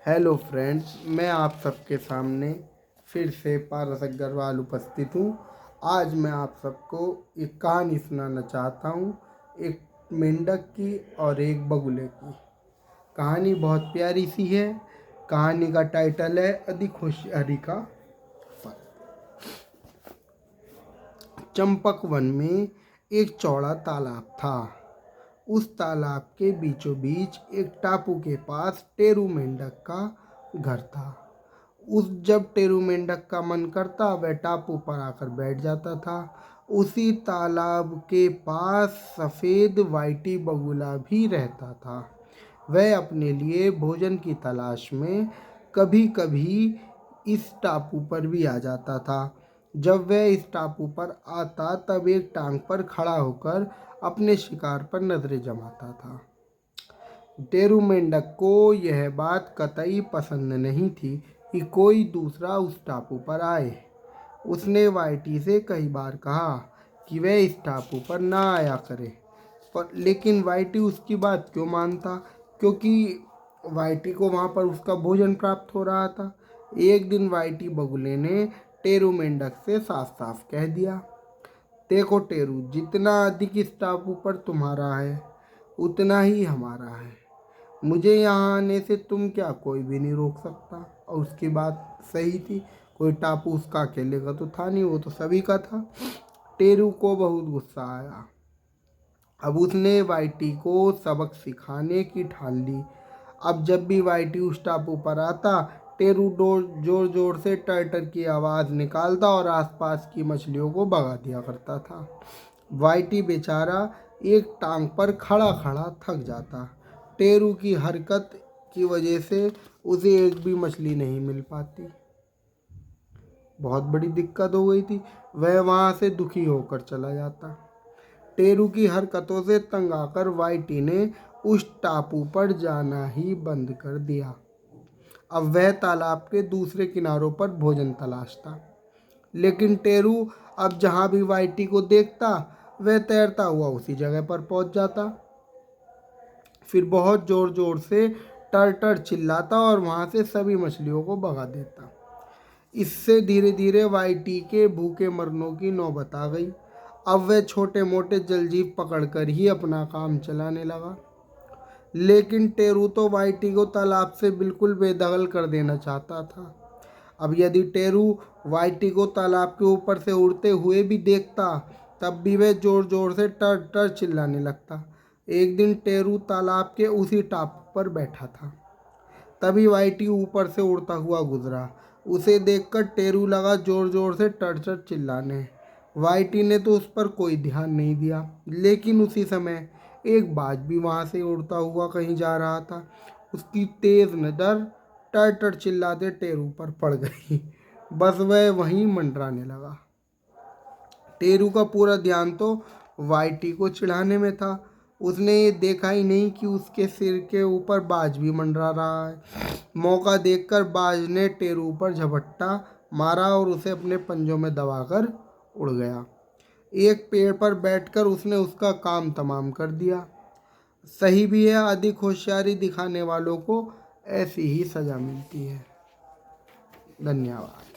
Hello friends, मैं आप सबके सामने फिर से पारस अग्रवाल उपस्थित हूँ। आज मैं आप सबको एक कहानी सुनाना चाहता हूँ, एक मेंढक की और एक बगुले की। कहानी बहुत प्यारी सी है। कहानी का टाइटल है अधिक होशियारी का फल। चंपक वन में एक चौड़ा तालाब था। उस तालाब के बीचों बीच एक टापू के पास टेरू मेंढक का घर था। जब टेरू मेंढक का मन करता वह टापू पर आकर बैठ जाता था। उसी तालाब के पास सफ़ेद वाइटी बगुला भी रहता था। वह अपने लिए भोजन की तलाश में कभी कभी इस टापू पर भी आ जाता था। जब वह इस टापू पर आता तब एक टांग पर खड़ा होकर अपने शिकार पर नजरें जमाता था। टेरू मेंढक को यह बात कतई पसंद नहीं थी कि कोई दूसरा उस टापू पर आए। उसने वाइटी से कई बार कहा कि वह इस टापू पर ना आया करे, पर लेकिन वाइटी उसकी बात क्यों मानता, क्योंकि वाइटी को वहाँ पर उसका भोजन प्राप्त हो रहा था। एक दिन वाइटी बगुले ने टेरू मेंढक से साफ साफ कह दिया, देखो टेरू, जितना अधिक इस टापू पर तुम्हारा है उतना ही हमारा है। मुझे यहाँ आने से तुम क्या कोई भी नहीं रोक सकता। और उसकी बात सही थी। कोई टापू उसका अकेले का तो था नहीं, वो तो सभी का था। टेरू को बहुत गुस्सा आया। अब उसने वाइटी को सबक सिखाने की ठान ली। अब जब भी वाइटी उस टापू पर आता, टेरू जोर जोर से टर टर की आवाज़ निकालता और आसपास की मछलियों को भगा दिया करता था। वाइटी बेचारा एक टांग पर खड़ा खड़ा थक जाता। टेरू की हरकत की वजह से उसे एक भी मछली नहीं मिल पाती। बहुत बड़ी दिक्कत हो गई थी। वह वहाँ से दुखी होकर चला जाता। टेरू की हरकतों से तंग आकर वाइटी ने उस टापू पर जाना ही बंद कर दिया। अब वह तालाब के दूसरे किनारों पर भोजन तलाशता। लेकिन टेरू अब जहाँ भी वाइटी को देखता वह तैरता हुआ उसी जगह पर पहुँच जाता। फिर बहुत ज़ोर ज़ोर से टर टर चिल्लाता और वहाँ से सभी मछलियों को भगा देता। इससे धीरे धीरे वाइटी के भूखे मरनों की नौबत आ गई। अब वह छोटे मोटे जलजीव पकड़कर ही अपना काम चलाने लगा। लेकिन टेरू तो वाइटी को तालाब से बिल्कुल बेदखल कर देना चाहता था। अब यदि टेरू वाइटी को तालाब के ऊपर से उड़ते हुए भी देखता तब भी वह जोर जोर से टर टर चिल्लाने लगता। एक दिन टेरू तालाब के उसी टापू पर बैठा था। तभी वाइटी ऊपर से उड़ता हुआ गुजरा। उसे देखकर टेरू लगा जोर जोर से टर टर चिल्लाने। वाइटी ने तो उस पर कोई ध्यान नहीं दिया। लेकिन उसी समय एक बाज भी वहाँ से उड़ता हुआ कहीं जा रहा था। उसकी तेज नज़र टर टर चिल्लाते टेरू पर पड़ गई। बस वह वहीं मंडराने लगा। टेरू का पूरा ध्यान तो वाइटी को चिढ़ाने में था। उसने ये देखा ही नहीं कि उसके सिर के ऊपर बाज भी मंडरा रहा है। मौका देखकर बाज ने टेरू पर झपट्टा मारा और उसे अपने पंजों में दबाकर उड़ गया। एक पेड़ पर बैठकर उसने उसका काम तमाम कर दिया। सही भी है, अधिक होशियारी दिखाने वालों को ऐसी ही सज़ा मिलती है। धन्यवाद।